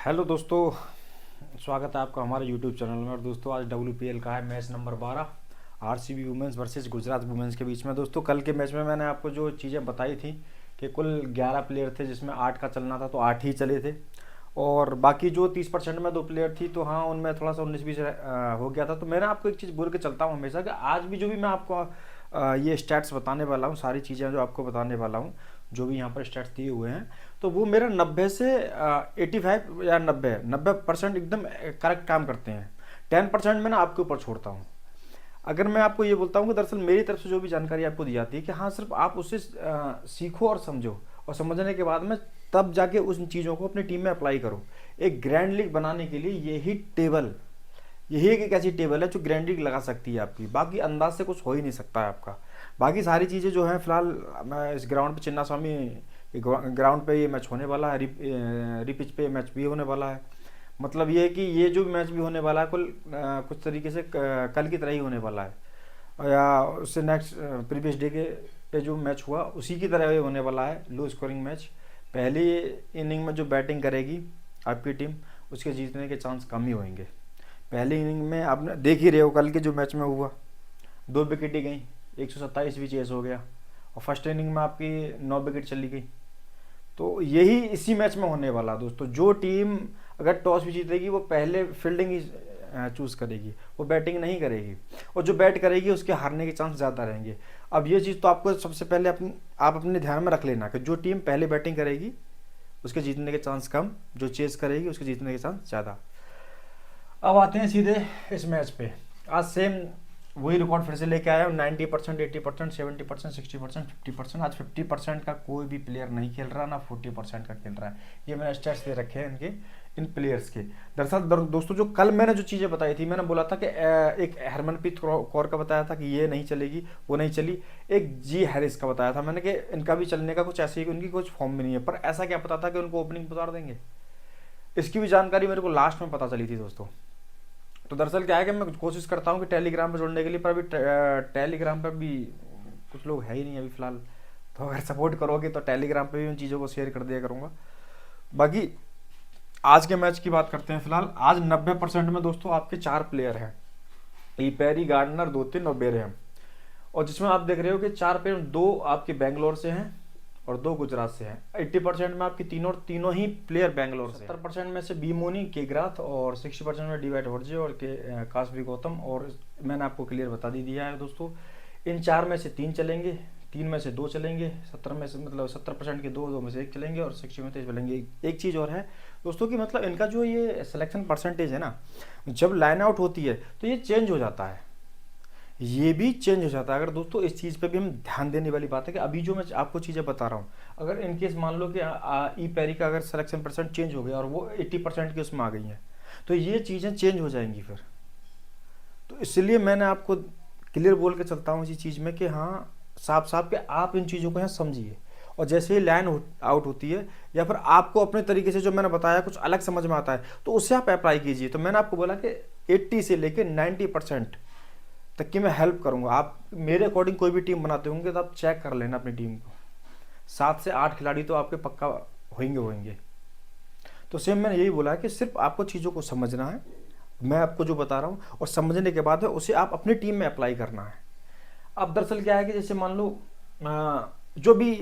Hello दोस्तों, स्वागत है आपका हमारे यूट्यूब चैनल में। और दोस्तों आज WPL का है match number 12 RCB women's versus Gujarat women's के बीच में। दोस्तों कल के मैच में मैंने आपको जो चीज़ें बताई थी कि कुल 11 प्लेयर थे जिसमें 8 का चलना था तो 8 ही चले थे, और बाकी जो 30% में 2 प्लेयर थी तो हाँ उनमें थोड़ा सा 19-20 हो गया था। तो मैंने आपको एक चीज़ बोल के चलता हूँ हमेशा कि आज भी जो भी मैं आपको ये स्टैट्स बताने वाला हूँ, सारी चीज़ें जो आपको बताने वाला हूँ, जो भी यहाँ पर स्टैट्स दिए हुए हैं, तो वो मेरा 90 से 85 या 90% एकदम करेक्ट काम करते हैं। 10% मैं ना आपके ऊपर छोड़ता हूँ। अगर मैं आपको ये बोलता हूँ कि दरअसल मेरी तरफ से जो भी जानकारी आपको दी जाती है कि हाँ सिर्फ आप उससे सीखो और समझो, और समझने के बाद में तब जाके उन चीज़ों को अपनी टीम में अप्लाई करो। एक ग्रैंड लीग बनाने के लिए यही एक ऐसी टेबल है जो ग्रैंड लीग लगा सकती है आपकी। बाकी अंदाज से कुछ हो ही नहीं सकता है आपका। बाकी सारी चीज़ें जो हैं फिलहाल मैं इस ग्राउंड पे चिन्ना स्वामी ग्राउंड पे ये मैच होने वाला है, रिपिच पे मैच भी होने वाला है। मतलब ये है कि ये जो मैच भी होने वाला है कुछ तरीके से कल की तरह ही होने वाला है, या उससे नेक्स्ट प्रीवियस डे के पे जो मैच हुआ उसी की तरह ये होने वाला है, लो स्कोरिंग मैच। पहली इनिंग में जो बैटिंग करेगी आपकी टीम, उसके जीतने के चांस कम ही होंगे। पहली इनिंग में आपने देख ही रहे हो कल के जो मैच में हुआ, 2 विकेट ही गई, 127 भी चेस हो गया, और फर्स्ट इनिंग में आपकी 9 विकेट चली गई। तो यही इसी मैच में होने वाला दोस्तों। जो टीम अगर टॉस भी जीतेगी वो पहले फील्डिंग ही चूज करेगी, वो बैटिंग नहीं करेगी, और जो बैट करेगी उसके हारने के चांस ज़्यादा रहेंगे। अब ये चीज़ तो आपको सबसे पहले आप अपने ध्यान में रख लेना कि जो टीम पहले बैटिंग करेगी उसके जीतने के चांस कम, जो चेस करेगी उसके जीतने के चांस ज़्यादा। अब आते हैं सीधे इस मैच पे। आज सेम वही रिकॉर्ड फिर से लेके आया हूँ, 90%, 80%, 70%, 60%, 50%। आज 50% का कोई भी प्लेयर नहीं खेल रहा, ना 40% का खेल रहा है। ये मैंने स्टैट्स दे रखे हैं इनके, इन प्लेयर्स के। दरअसल दोस्तों जो कल मैंने जो चीज़ें बताई थी, मैंने बोला था कि एक हरमनप्रीत कौर का बताया था कि ये नहीं चलेगी, वो नहीं चली। एक जी हैरिस का बताया था मैंने कि इनका भी चलने का कुछ ऐसे ही, उनकी कुछ फॉर्म में नहीं है। पर ऐसा क्या पता था कि उनको ओपनिंग उतार देंगे, इसकी भी जानकारी मेरे को लास्ट में पता चली थी दोस्तों। तो दरअसल क्या है कि मैं कोशिश करता हूँ कि टेलीग्राम पर जुड़ने के लिए, पर अभी टेलीग्राम पर भी कुछ लोग है ही नहीं अभी फ़िलहाल। तो अगर सपोर्ट करोगे तो टेलीग्राम पे भी उन चीज़ों को शेयर कर दिया करूँगा। बाकी आज के मैच की बात करते हैं। फिलहाल आज 90% में दोस्तों आपके 4 प्लेयर हैं, पेरी, गार्डनर, 2-3 और बेरहम। और जिसमें आप देख रहे हो कि 4 प्लेयर, 2 आपके बैंगलोर से हैं और 2 गुजरात से हैं। 80% में आपकी तीनों ही प्लेयर बैंगलोर से। 70% में से बीमोनी, के ग्राथ, और 60% में डीवाइट हॉर्जे और के कासवी गौतम। और मैंने आपको क्लियर बता दी दिया है दोस्तों, इन 4 में से 3 चलेंगे, 3 में से 2 चलेंगे, 70 में से मतलब 70% के 2 में से 1 चलेंगे, और 60 में से 1 चलेंगे। एक चीज़ और है दोस्तों कि मतलब इनका जो ये सिलेक्शन परसेंटेज है ना, जब लाइन आउट होती है तो ये चेंज हो जाता है, ये भी चेंज हो जाता है। अगर दोस्तों इस चीज़ पे भी हम ध्यान देने वाली बात है कि अभी जो मैं आपको चीज़ें बता रहा हूँ, अगर इनकेस मान लो कि ई पैरी का अगर सिलेक्शन परसेंट चेंज हो गया और वो 80% की उसमें आ गई हैं, तो ये चीज़ें चेंज हो जाएंगी फिर। तो इसलिए मैंने आपको क्लियर बोल के चलता हूँ इसी चीज़ में कि हाँ साफ साफ कि आप इन चीज़ों को यहाँ समझिए, और जैसे ही लाइन आउट होती है या फिर आपको अपने तरीके से जो मैंने बताया कुछ अलग समझ में आता है तो उससे आप अप्लाई कीजिए। तो मैंने आपको बोला कि 80 से लेकर 90% तक की मैं हेल्प करूंगा। आप मेरे अकॉर्डिंग कोई भी टीम बनाते होंगे तो आप चेक कर लेना अपनी टीम को, 7 से 8 खिलाड़ी तो आपके पक्का होंगे। तो सेम मैंने यही बोला है कि सिर्फ आपको चीज़ों को समझना है, मैं आपको जो बता रहा हूँ, और समझने के बाद है उसे आप अपनी टीम में अप्लाई करना है। अब दरअसल क्या है कि जैसे मान लो जो भी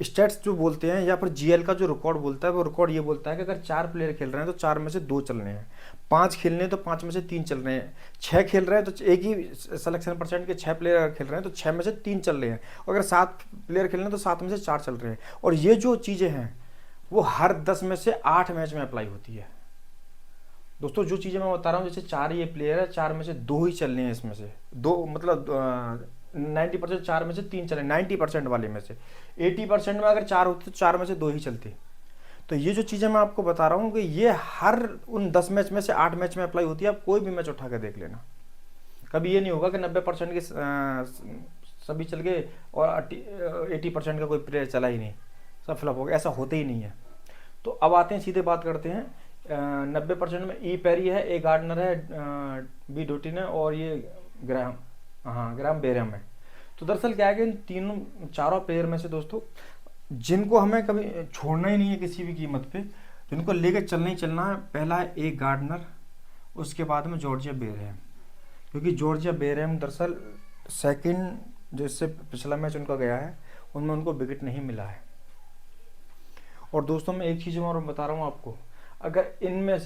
स्टेट्स जो बोलते हैं या फिर जीएल का जो रिकॉर्ड बोलता है, वो रिकॉर्ड ये बोलता है कि अगर 4 प्लेयर खेल रहे हैं तो 4 में से 2 चल रहे हैं, 5 खेलने हैं तो 5 में से 3 चल रहे हैं, 6 खेल रहे हैं तो एक ही सिलेक्शन परसेंट के 6 प्लेयर खेल रहे हैं तो 6 में से 3 चल रहे हैं, और अगर 7 प्लेयर खेल रहे हैं तो 7 में से 4 चल रहे हैं। और ये जो चीज़ें हैं वो हर 10 में से 8 मैच में अप्लाई होती है दोस्तों। जो चीज़ें मैं बता रहा हूँ, जैसे 4 ये प्लेयर है, 4 में से 2 ही चल रहे हैं, इसमें से 2 मतलब 90%, 4 में से 3 चले 90% वाले में से। 80% में अगर 4 होते तो 4 में से 2 ही चलते। तो ये जो चीज़ें मैं आपको बता रहा हूँ कि ये हर उन 10 मैच में से 8 मैच में अप्लाई होती है। आप कोई भी मैच उठा कर देख लेना, कभी ये नहीं होगा कि 90% के सभी चल गए और 80% का कोई प्लेयर चला ही नहीं, सब फ्लॉप हो गया, ऐसा होते ही नहीं है। तो अब आते हैं सीधे बात करते हैं। 90% में ई पेरी है, ए गार्डनर है, बी डोटिन है, और ये ग्राहम बेरहम है। तो दरअसल क्या है कि इन चारों प्लेयर में से दोस्तों जिनको हमें कभी छोड़ना ही नहीं है किसी भी कीमत पे, जिनको लेके चलना ही चलना है। पहला है ए गार्डनर, उसके बाद में जॉर्जिया बेरहम, क्योंकि जॉर्जिया बेरहम दरअसल सेकंड जिससे पिछला मैच उनका गया है उनमें उनको विकेट नहीं मिला है। और दोस्तों मैं एक चीज़ और बता रहा हूँ आपको, अगर इनमें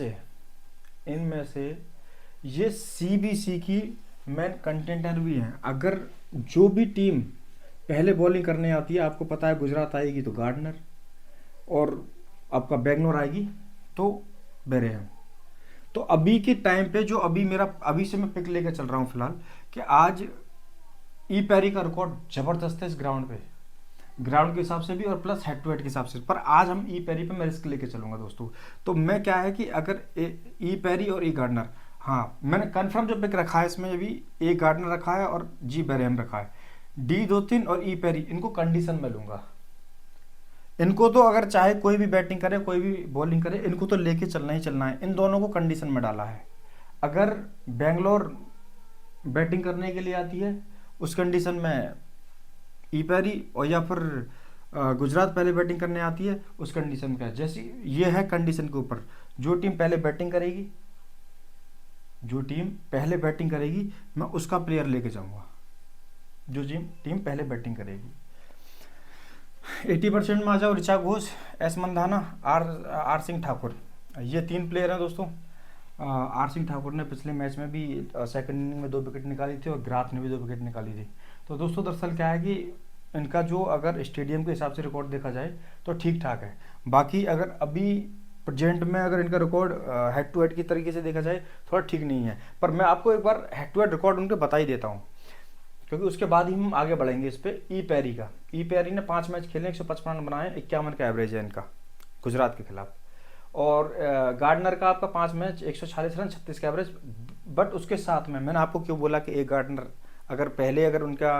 से ये सीबीसी की मेन कंटेंटर भी हैं, अगर जो भी टीम पहले बॉलिंग करने आती है, आपको पता है गुजरात आएगी तो गार्डनर, और आपका बेंगलोर आएगी तो बेरहम। तो अभी के टाइम पे जो अभी से मैं पिक लेकर चल रहा हूँ फिलहाल, कि आज ई पैरी का रिकॉर्ड जबरदस्त है इस ग्राउंड के हिसाब से भी और प्लस हेड टू हेड के हिसाब से, पर आज हम ई पैरी पे मैं रिस्क लेके चलूंगा दोस्तों। तो मैं क्या है कि अगर ई पैरी और ई गार्डनर, हाँ मैंने कंफर्म जो पिक रखा है इसमें अभी ए गार्डनर रखा है और जी बेरहम रखा है। डी 2-3 और ई पैरी, इनको कंडीशन में लूंगा। इनको तो अगर चाहे कोई भी बैटिंग करे कोई भी बॉलिंग करे, इनको तो लेके चलना ही चलना है। इन दोनों को कंडीशन में डाला है। अगर बेंगलोर बैटिंग करने के लिए आती है उस कंडीशन में ई पैरी, और या फिर गुजरात पहले बैटिंग करने आती है उस कंडीशन में क्या, जैसे ये है कंडीशन के ऊपर, जो टीम पहले बैटिंग करेगी मैं उसका प्लेयर लेके जाऊंगा, जो टीम पहले बैटिंग करेगी। 80% में आ जाओ, ऋचा घोष, एस मंधाना, आर सिंह ठाकुर, ये 3 प्लेयर हैं दोस्तों। आर सिंह ठाकुर ने पिछले मैच में भी सेकंड इनिंग में 2 विकेट निकाली थी और ग्राथ ने भी 2 विकेट निकाली थी। तो दोस्तों दरअसल क्या है कि इनका जो अगर स्टेडियम के हिसाब से रिकॉर्ड देखा जाए तो ठीक ठाक है। बाकी अगर अभी प्रेजेंट में अगर इनका रिकॉर्ड हेड टू हेड की तरीके से देखा जाए थोड़ा ठीक नहीं है, पर मैं आपको एक बार हेड टू हेड रिकॉर्ड उनके बता ही देता हूँ, क्योंकि उसके बाद ही हम आगे बढ़ेंगे इस पे। ई पैरी ने 5 मैच खेले, 155 रन बनाए, 51 का एवरेज है इनका गुजरात के खिलाफ। और गार्डनर का आपका 5 मैच 146 रन, 36 का एवरेज। बट उसके साथ में मैंने आपको क्यों बोला कि एक गार्डनर अगर उनका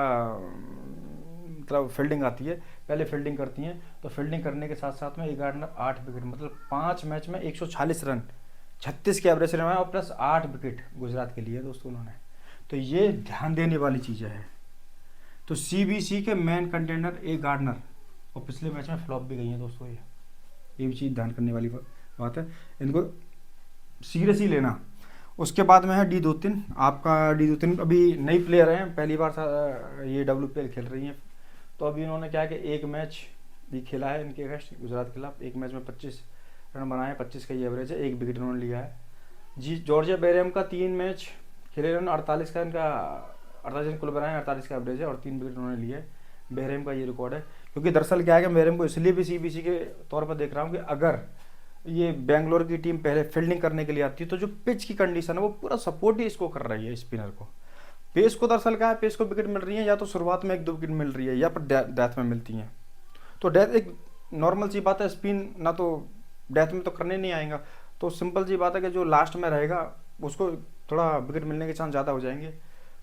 मतलब फील्डिंग आती है, पहले फील्डिंग करती हैं, तो फील्डिंग करने के साथ साथ में एक गार्डनर 8 विकेट, मतलब 5 मैच में 146 रन, 36 के एवरेज रहे और प्लस 8 विकेट गुजरात के लिए दोस्तों उन्होंने। तो ये ध्यान देने वाली चीज़ें हैं। तो सीबीसी के मेन कंटेंडर ए गार्डनर, और पिछले मैच में फ्लॉप भी गई हैं दोस्तों, ये भी चीज़ ध्यान करने वाली बात है, इनको सीरियस ही लेना। उसके बाद में है डी 2-3, आपका डी 2-3 अभी नई प्लेयर हैं, पहली बार ये WPL खेल रही हैं। तो अभी इन्होंने क्या है कि एक मैच भी खेला है इनके अगेंस्ट गुजरात के खिलाफ, एक मैच में 25 रन बनाए, 25 का ये एवरेज है, 1 विकेट इन्होंने लिया है जी। जॉर्जिया बेरहम का 3 मैच खेले इन्होंने, 48 का इनका 48 रन कुल बनाए, 48 का एवरेज है और 3 विकेट उन्होंने लिए। बेरहम का ये रिकॉर्ड है, क्योंकि दरअसल क्या है कि बेरहम को इसलिए भी सीबीसी के तौर पर देख रहा हूँ कि अगर ये बेंगलोर की टीम पहले फील्डिंग करने के लिए आती है तो जो पिच की कंडीशन है वो पूरा सपोर्ट ही इसको कर रही है, स्पिनर को। पेस को दरअसल क्या है, पेस को विकेट मिल रही है या तो शुरुआत में 1-2 विकेट मिल रही है या फिर डेथ में मिलती हैं। तो डेथ एक नॉर्मल सी बात है, स्पिन ना तो डेथ में तो करने नहीं आएगा, तो सिंपल सी बात है कि जो लास्ट में रहेगा उसको थोड़ा विकेट मिलने के चांस ज़्यादा हो जाएंगे।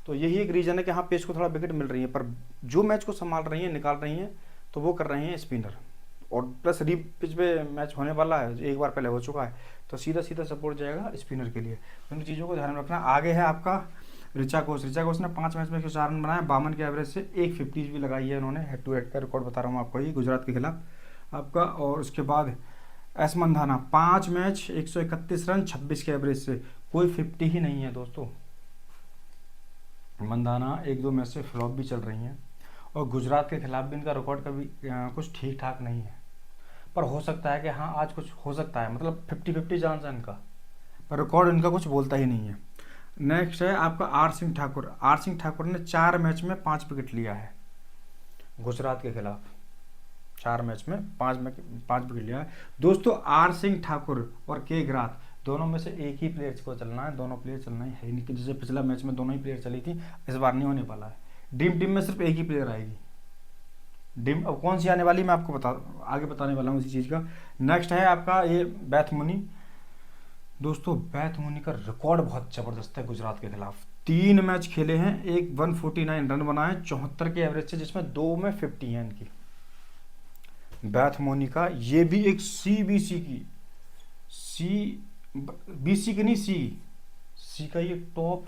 तो यही एक रीज़न है कि हाँ पेस को थोड़ा विकेट मिल रही है, पर जो मैच को संभाल रही हैं, निकाल रही हैं, तो वो कर रहे हैं स्पिनर। और प्लस री पिच पे मैच होने वाला है, एक बार पहले हो चुका है, तो सीधा सपोर्ट जाएगा स्पिनर के लिए। तो इन चीज़ों को ध्यान में रखना। आगे है आपका ऋचा घोष ने 5 मैच में 104 रन बनाए, 52 के एवरेज से, 150 भी लगाई है इन्होंने। हेड टू हेड का रिकॉर्ड बता रहा हूँ आपको, ही गुजरात के खिलाफ आपका। और उसके बाद एस मंधाना 5 मैच 131 रन, 26 के एवरेज से, कोई 50 ही नहीं है दोस्तों। मंधाना 1-2 मैच से फ्लॉप भी चल रही हैं, और गुजरात के खिलाफ भी इनका रिकॉर्ड कभी कुछ ठीक ठाक नहीं है, पर हो सकता है कि हाँ आज कुछ हो सकता है, मतलब 50-50 चांस है इनका, पर रिकॉर्ड इनका कुछ बोलता ही नहीं है। नेक्स्ट है आपका आर सिंह ठाकुर ने 4 मैच में 5 विकेट लिया है गुजरात के खिलाफ, 4 मैच में 5 विकेट लिया है दोस्तों। आर सिंह ठाकुर और के ग्राथ दोनों में से एक ही प्लेयर को चलना है, दोनों प्लेयर चलना है नहीं, कि जैसे पिछला मैच में दोनों ही प्लेयर चली थी, इस बार नहीं होने वाला है। ड्रीम टीम में सिर्फ एक ही प्लेयर आएगी। ड्रीम अब कौन सी आने वाली मैं आपको आगे बताने वाला हूँ इसी चीज़ का। नेक्स्ट है आपका ये बैथ मुनी दोस्तों। बैथ मुनी का रिकॉर्ड बहुत ज़बरदस्त है गुजरात के खिलाफ, 3 मैच खेले हैं, एक 149 रन बनाए, 74 के एवरेज से, जिसमें 2 में 50 है इनकी। बैथ मुनी का ये भी एक सीबीसी की सी का ये टॉप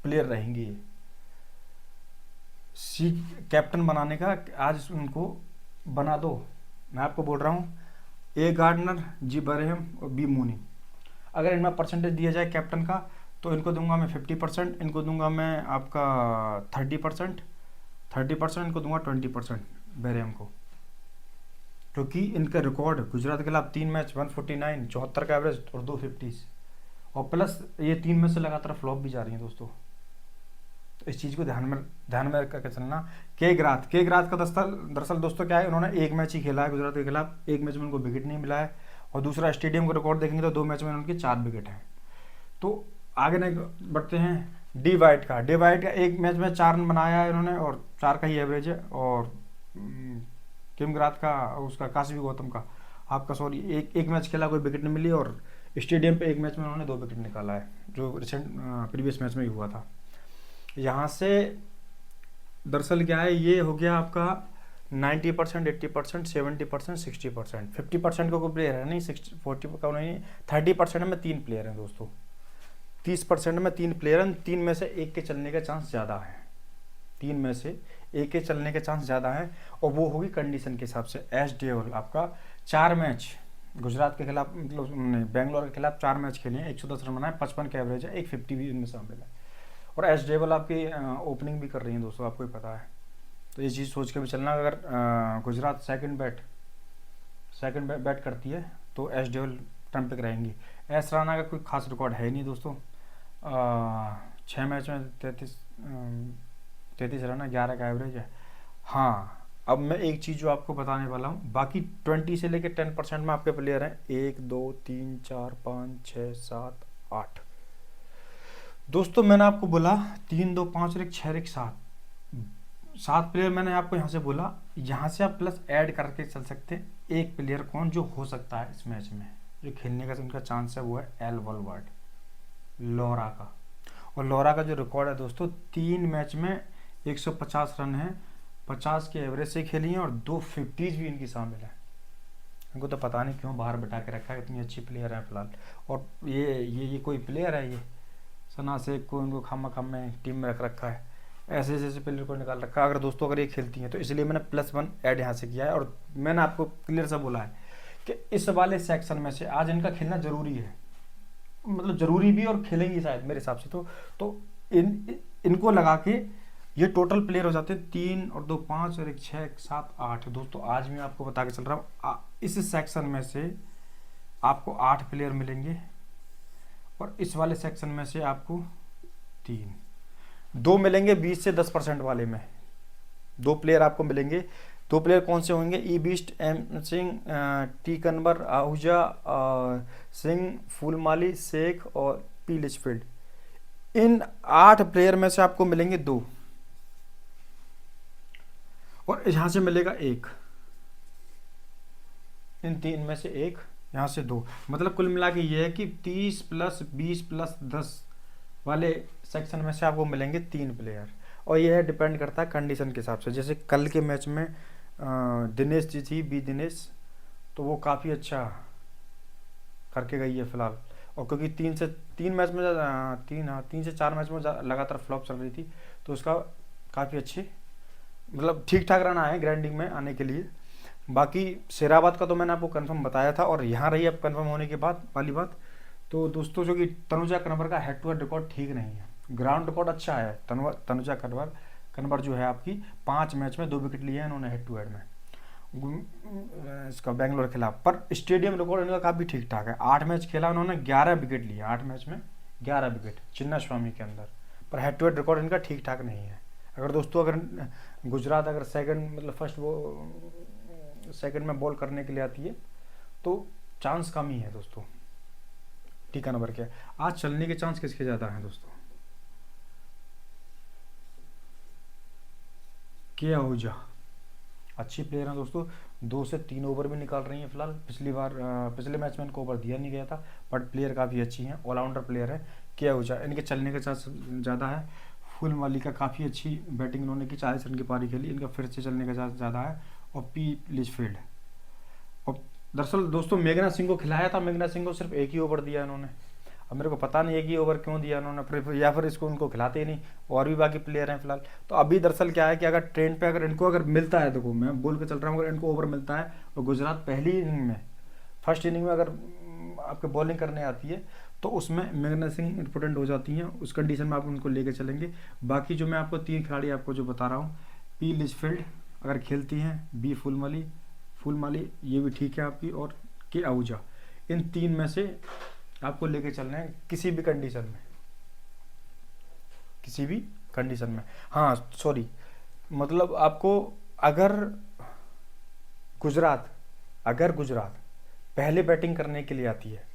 प्लेयर रहेंगे। कैप्टन बनाने का आज उनको बना दो, मैं आपको बोल रहा हूँ। ए गार्डनर, जी बरहेम और बी मूनी। अगर इनमें परसेंटेज दिया जाए कैप्टन का तो इनको दूंगा मैं 50%, इनको दूंगा मैं आपका 30%, 30% इनको दूंगा 20% बेरहेम को, क्योंकि इनका रिकॉर्ड गुजरात के खिलाफ 3 मैच 149, 74 का एवरेज और 2 50, और प्लस ये 3 मैच से लगातार फ्लॉप भी जा रही हैं दोस्तों। तो इस चीज़ को ध्यान में रख करके चलना। के ग्राथ का दरअसल दोस्तों क्या है, उन्होंने एक मैच ही खेला है गुजरात के खिलाफ, एक मैच में उनको विकेट नहीं मिला है, और दूसरा स्टेडियम का रिकॉर्ड देखेंगे तो 2 मैच में उनके 4 विकेट हैं। तो आगे नहीं बढ़ते हैं। डी वाइट का एक मैच में 4 रन बनाया है इन्होंने, और 4 का ही एवरेज है। और किम ग्राथ का, उसका काशिफ गौतम का आपका सॉरी एक मैच खेला, कोई विकेट नहीं मिली, और स्टेडियम पे एक मैच में उन्होंने 2 विकेट निकाला है, जो रिसेंट प्रीवियस मैच में ही हुआ था। यहाँ से दरअसल क्या है, ये हो गया आपका 90%, 80%, 70%, 60%, 50% का कोई प्लेयर है नहीं, 40 का नहीं, 30% में 3 प्लेयर हैं दोस्तों, 30% में 3 प्लेयर हैं, 3 में से एक के चलने का चांस ज़्यादा है, 3 में से एक के चलने के चांस ज़्यादा है, और वो होगी कंडीशन के हिसाब से। एस डेवल आपका 4 मैच गुजरात के खिलाफ, मतलब बेंगलोर के खिलाफ 4 मैच खेले हैं, 110 रन बनाए, 55 का एवरेज है, 150 भी इनमें शामिल है। और एस डेवल आपकी ओपनिंग भी कर रही हैं दोस्तों, आपको ही पता है। तो ये चीज़ सोच के भी चलना, अगर गुजरात सेकंड बैट करती है तो एस डेवल टर्न पे रहेंगी। एस राणा का कोई खास रिकॉर्ड है ही नहीं दोस्तों, 6 मैच में 33 रन है, 11 का एवरेज है। हाँ, अब मैं एक चीज़ जो आपको बताने वाला हूँ, बाकी 20 से लेकर 10% में आपके प्लेयर हैं, 1 2 3 4 5 6 7 8 दोस्तों। मैंने आपको बोला 3 2 5 और 1 6 1 7 प्लेयर मैंने आपको यहाँ से बोला, यहाँ से आप प्लस ऐड करके चल सकते हैं। एक प्लेयर कौन जो हो सकता है इस मैच में, जो खेलने का उनका चांस है, वो है एल वॉलवर्ड, लोरा का। और लोरा का जो रिकॉर्ड है दोस्तों, 3 मैच में 150 रन है, 50 के एवरेज से खेली हैं, और 2 50s भी इनकी शामिल है। इनको तो पता नहीं क्यों बाहर बैठा के रखा है, इतनी अच्छी प्लेयर है फिलहाल। और ये कोई प्लेयर है, ये सना शेख को इनको खाम में टीम में रख रखा है, ऐसे ऐसे प्लेयर को निकाल रखा है। अगर दोस्तों अगर ये खेलती हैं तो इसलिए मैंने +1 ऐड यहाँ से किया है। और मैंने आपको क्लियर सा बोला है कि इस वाले सेक्शन में से आज इनका खेलना जरूरी है, मतलब जरूरी भी, और खेलेंगी शायद मेरे हिसाब से। तो इनको लगा के ये टोटल प्लेयर हो जाते हैं 3 और 2 5 और 1 6 1 7 8 दोस्तों। आज मैं आपको बता के चल रहा हूँ, इस सेक्शन में से आपको 8 प्लेयर मिलेंगे, और इस वाले सेक्शन में से आपको 2 मिलेंगे 20 से 10% वाले में। 2 प्लेयर आपको मिलेंगे। 2 प्लेयर कौन से होंगे? E Beast, M Singh, T Kanwar, Ahuja Singh, Phoolmali, Sheikh और पी लिचफील्ड। इन 8 प्लेयर में से आपको मिलेंगे 2, और यहाँ से मिलेगा 1। इन 3 में से 1, यहाँ से 2, मतलब कुल मिला के ये है कि 30 + 20 + 10 वाले सेक्शन में से आपको मिलेंगे 3 प्लेयर। और यह डिपेंड करता है कंडीशन के हिसाब से। जैसे कल के मैच में दिनेश जी थी, बी दिनेश, तो वो काफ़ी अच्छा करके गई है फिलहाल। और क्योंकि 3 से 4 मैच में लगातार फ्लॉप चल रही थी, तो उसका काफ़ी अच्छी, मतलब ठीक ठाक रन आए ग्राइंडिंग में आने के लिए। बाकी शेराबाद का तो मैंने आपको कंफर्म बताया था, और यहाँ रही अब कंफर्म होने के बाद वाली बात, तो दोस्तों जो कि तनुजा कन्वर का हेड टू हेड रिकॉर्ड ठीक नहीं है, ग्राउंड रिकॉर्ड अच्छा है। तनुजा कन्वर जो है आपकी 5 मैच में 2 विकेट लिए हैं इन्होंने हेड टू हेड में इसका बेंगलोर के खिलाफ, पर स्टेडियम रिकॉर्ड इनका काफ़ी ठीक ठाक है। 8 मैच खेला उन्होंने, 11 विकेट लिए, 8 मैच में 11 विकेट चिन्ना स्वामी के अंदर, पर हेड टू हेड रिकॉर्ड इनका ठीक ठाक नहीं है। अगर दोस्तों अगर गुजरात अगर सेकंड में बॉल करने के लिए आती है तो चांस कम ही है दोस्तों टीका नंबर के। आज चलने के चांस किसके ज़्यादा हैं दोस्तों? के आहूजा अच्छी प्लेयर हैं दोस्तों, 2 से 3 ओवर भी निकाल रही हैं फिलहाल। पिछले मैच में इनको ओवर दिया नहीं गया था, बट प्लेयर काफ़ी अच्छी हैं, ऑलराउंडर प्लेयर है के आहूजा। इनके चलने के चांस ज़्यादा है। फुलमाली का काफ़ी अच्छी बैटिंग इन्होंने की, 40 रन की पारी खेली, इनका फिर से चलने का चांस ज़्यादा है। और पी लिचफील्ड, और दरअसल दोस्तों मेघना सिंह को खिलाया था, मेघना सिंह को सिर्फ 1 ही ओवर दिया इन्होंने। अब मेरे को पता नहीं 1 ही ओवर क्यों दिया इन्होंने, फिर इसको उनको खिलाते ही नहीं, और भी बाकी प्लेयर हैं फिलहाल। तो अभी दरअसल क्या है कि अगर ट्रेंड पे अगर इनको अगर मिलता है, देखो मैं बोल के चल रहा हूँ, अगर इनको ओवर मिलता है और गुजरात पहली इनिंग में फर्स्ट इनिंग में अगर आपके बॉलिंग करने आती है तो उसमें मेघना सिंह इंपॉर्टेंट हो जाती हैं, उस कंडीशन में आप उनको लेके चलेंगे। बाकी जो मैं आपको 3 खिलाड़ी आपको जो बता रहा हूँ, पी लिचफील्ड अगर खेलती हैं, बी फुलमाली ये भी ठीक है आपकी, और के आहूजा, इन 3 में से आपको लेके चलना है किसी भी कंडीशन में, किसी भी कंडीशन में। हाँ सॉरी, मतलब आपको अगर गुजरात पहले बैटिंग करने के लिए आती है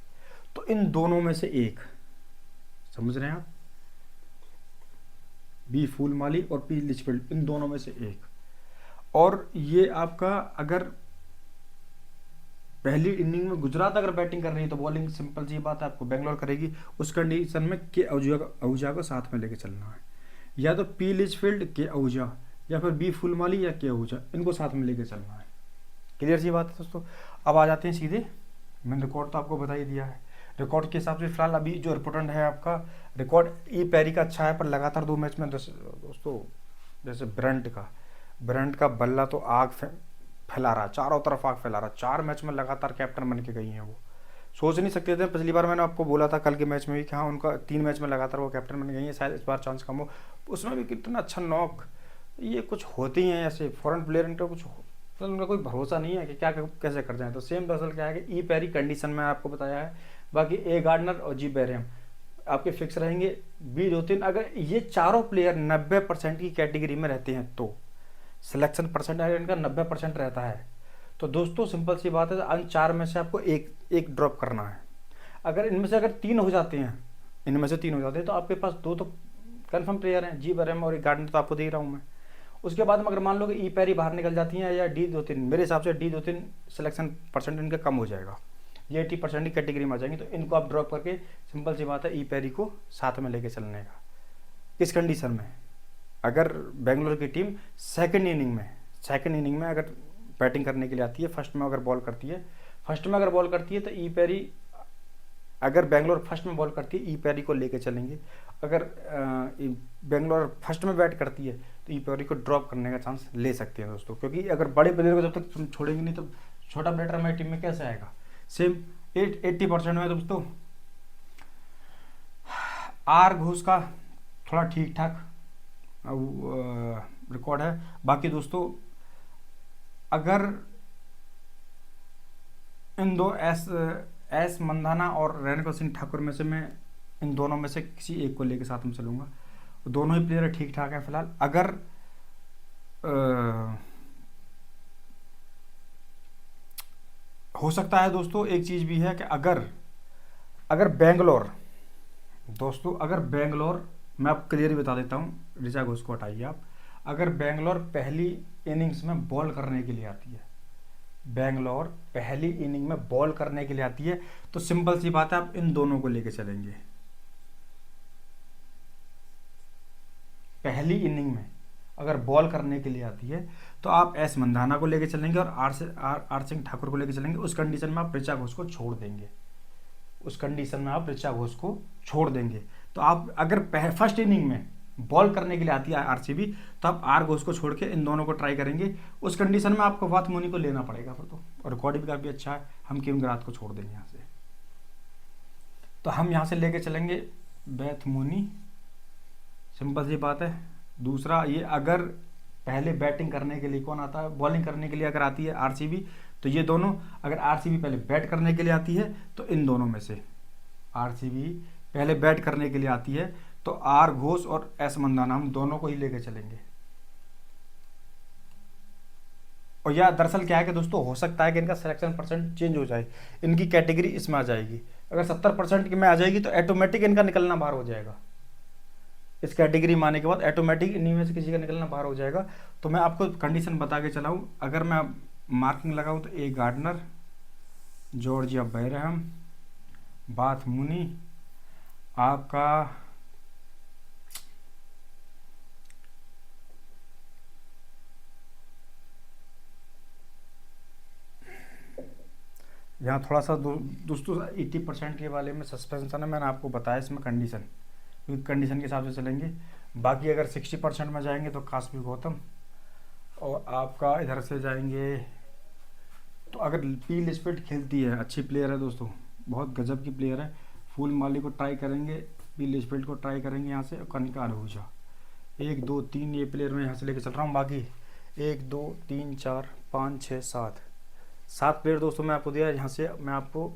तो इन दोनों में से एक, समझ रहे हैं आप, बी फुलमाली और पी लिचफील्ड, इन दोनों में से एक। और ये आपका अगर पहली इनिंग में गुजरात अगर बैटिंग कर रही है तो बॉलिंग सिंपल सी बात है आपको बेंगलोर करेगी, उस कंडीशन में के आहूजा को साथ में लेके चलना है, या तो पी लिचफील्ड के आहूजा, या फिर बी फुलमाली या के आहूजा, इनको साथ में लेके चलना है। क्लियर सी बात है दोस्तों। अब आ जाते हैं सीधे, मैंने रिकॉर्ड तो आपको बता ही दिया है। रिकॉर्ड के हिसाब से फिलहाल अभी जो इम्पोर्टेंट है आपका रिकॉर्ड, ई पैरी का अच्छा है, पर लगातार 2 मैच में दोस्तों जैसे ब्रंट का बल्ला तो आग फैला रहा है, चारों तरफ आग फैला रहा है। 4 मैच में लगातार कैप्टन बन के गई हैं वो, सोच नहीं सकते थे। पिछली बार मैंने आपको बोला था कल के मैच में भी कि हाँ उनका 3 मैच में लगातार वो कैप्टन बन गई है, शायद इस बार चांस कम हो। उसमें भी कितना अच्छा नॉक, ये कुछ होती हैं ऐसे फॉरेन प्लेयर, इनका कुछ मतलब उनका कोई भरोसा नहीं है कि क्या कैसे कर जाए। तो सेम दरअसल क्या है कि ई पैरी कंडीशन में आपको बताया है। बाकी ए गार्डनर और जी बैरहम आपके फिक्स रहेंगे। बी 2-3 अगर ये चारों प्लेयर 90% की कैटेगरी में रहते हैं तो सिलेक्शन परसेंट अगर इनका 90% रहता है तो दोस्तों सिंपल सी बात है, अन 4 में से आपको एक ड्रॉप करना है। अगर इनमें से अगर 3 हो जाते हैं, तो आपके पास 2 तो कन्फर्म प्लेयर हैं, जी बैरहम और गार्डनर तो आपको दे रहा हूँ मैं। उसके बाद में अगर मान लो कि ई पैरी बाहर निकल जाती हैं या डी 2-3, मेरे हिसाब से डी 2-3 सिलेक्शन परसेंट इनका कम हो जाएगा, ये 80% की कैटेगरी में आ जाएंगे, तो इनको आप ड्रॉप करके सिंपल सी बात है ई पैरी को साथ में लेके चलने का। किस कंडीशन में, अगर बेंगलोर की टीम सेकंड इनिंग में अगर बैटिंग करने के लिए आती है, फर्स्ट में अगर बॉल करती है तो ई पैरी, अगर बेंगलोर फर्स्ट में बॉल करती है ई पैरी को लेके चलेंगे। अगर बेंगलोर फर्स्ट में बैट करती है तो ई पैरी को ड्रॉप करने का चांस ले सकते हैं दोस्तों, क्योंकि अगर बड़े प्लेयर को जब तक छोड़ेंगे नहीं तो छोटा बैटर हमारी टीम में कैसे आएगा। सेम 80% में दोस्तों आर घोष का थोड़ा ठीक ठाक रिकॉर्ड है। बाकी दोस्तों अगर इन 2 एस मंधाना और रेणुका सिंह ठाकुर में से मैं इन दोनों में से किसी एक को लेकर साथ में चलूँगा, दोनों ही प्लेयर ठीक ठाक है फिलहाल। अगर हो सकता है दोस्तों एक चीज़ भी है कि अगर बेंगलोर मैं आपको क्लियर ही बता देता हूँ, ऋचा घोष को हटाइए आप। अगर बेंगलोर पहली इनिंग्स में बॉल करने के लिए आती है, तो सिंपल सी बात है आप इन दोनों को लेके चलेंगे। पहली इनिंग में अगर बॉल करने के लिए आती है तो आप एस मंधाना को लेके चलेंगे और आर सिंह ठाकुर को लेके चलेंगे। उस कंडीशन में आप ऋचा घोष को छोड़ देंगे। तो आप अगर फर्स्ट इनिंग में बॉल करने के लिए आती है आरसीबी तो आप आर घोष को छोड़ के इन दोनों को ट्राई करेंगे। उस कंडीशन में आपको वाथ मुनी को लेना पड़ेगा फिर तो, और रिकॉर्ड भी काफ़ी अच्छा है। हम किम ग्राथ को छोड़ देंगे यहाँ से, तो हम यहाँ से लेके चलेंगे बैथ मुनी, सिंपल सी बात है। दूसरा ये अगर पहले बैटिंग करने के लिए कौन आता है, बॉलिंग करने के लिए अगर आती है आरसीबी, तो ये दोनों, अगर आरसीबी पहले बैट करने के लिए आती है तो इन दोनों में से आरसीबी पहले बैट करने के लिए आती है तो आर घोष और एस मंधाना हम दोनों को ही लेके चलेंगे। और यह दरअसल क्या है कि दोस्तों हो सकता है कि इनका सिलेक्शन परसेंट चेंज हो जाए, इनकी कैटेगरी इसमें आ जाएगी। अगर 70% में आ जाएगी तो ऑटोमेटिक इनका निकलना बाहर हो जाएगा। इस कैटेगरी में आने के बाद ऑटोमेटिक इन्हीं में से किसी का निकलना बाहर हो जाएगा। तो मैं आपको कंडीशन बता के चलाऊं, अगर मैं मार्किंग लगाऊं तो ए गार्डनर, जॉर्जिया बैरहम, बाथ मुनी, आपका यहाँ थोड़ा सा दोस्तों 80% के वाले में सस्पेंशन है, मैंने आपको बताया इसमें कंडीशन के हिसाब से चलेंगे। बाकी अगर 60% में जाएंगे तो कास्मी गौतम, और आपका इधर से जाएंगे तो अगर पी लिस्पेट खेलती है, अच्छी प्लेयर है दोस्तों, बहुत गजब की प्लेयर है। फुल माली को ट्राई करेंगे, पी लिस्पेट को ट्राई करेंगे यहाँ से, कनिका आहूजा 1 2 3 ये प्लेयर मैं यहाँ से लेके चल रहा हूँ। बाकी 1 2 3 4 5 6 7 प्लेयर दोस्तों मैं आपको दिया। यहाँ से मैं आपको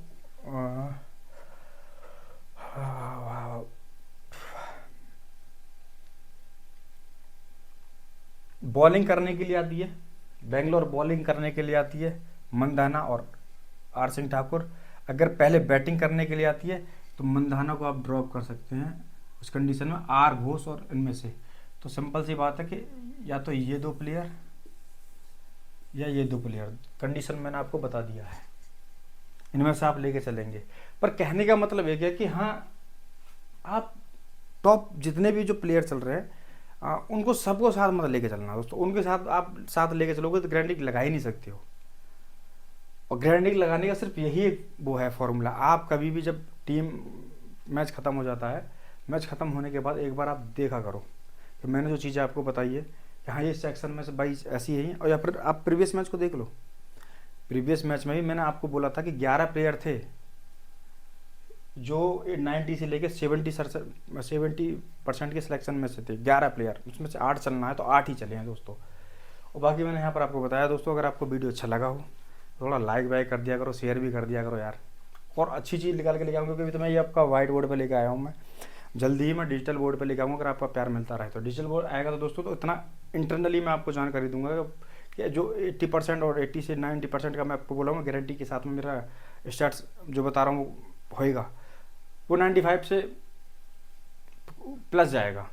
बॉलिंग करने के लिए आती है, बेंगलोर बॉलिंग करने के लिए आती है मंदाना और आर सिंह ठाकुर। अगर पहले बैटिंग करने के लिए आती है तो मंदाना को आप ड्रॉप कर सकते हैं उस कंडीशन में, आर घोष और इनमें से। तो सिंपल सी बात है कि या तो ये 2 प्लेयर या ये 2 प्लेयर, कंडीशन मैंने आपको बता दिया है, इनमें से आप लेके चलेंगे। पर कहने का मतलब एक है कि हाँ, आप टॉप जितने भी जो प्लेयर चल रहे हैं उनको सबको साथ मत लेके चलना दोस्तों। उनके साथ आप साथ लेके चलोगे तो गारंटी लगा ही नहीं सकते हो। और गारंटी लगाने का सिर्फ यही वो है फॉर्मूला। आप कभी भी जब टीम मैच ख़त्म हो जाता है, मैच ख़त्म होने के बाद एक बार आप देखा करो कि मैंने जो चीज़ें आपको बताई है, यहाँ ये सेक्शन में से 22 ऐसी ही हैं। और या फिर आप प्रीवियस मैच को देख लो, प्रीवियस मैच में भी मैंने आपको बोला था कि 11 प्लेयर थे जो 90 से लेके 70% के सिलेक्शन में से थे। 11 प्लेयर, उसमें से 8 चलना है तो 8 ही चले हैं दोस्तों। और बाकी मैंने यहाँ पर आपको बताया दोस्तों, अगर आपको वीडियो अच्छा लगा हो थोड़ा लाइक वाइक कर दिया करो, शेयर भी कर दिया करो यार। और अच्छी चीज़ निकाल के लेके आऊँगा, क्योंकि तो मैं ये आपका वाइट बोर्ड पर लेके आया हूँ। मैं जल्दी ही मैं डिजिटल बोर्ड पर लेके आऊँगा। अगर आपका प्यार मिलता रहे तो डिजिटल बोर्ड आएगा तो दोस्तों तो इतना इंटरनली मैं आपको जानकारी दूंगा कि जो 80% और 80 से 90% का मैं आपको बोला हूँ गारंटी के साथ में मेरा स्टार्ट जो बता रहा हूँ होएगा, वो 95 से प्लस जाएगा।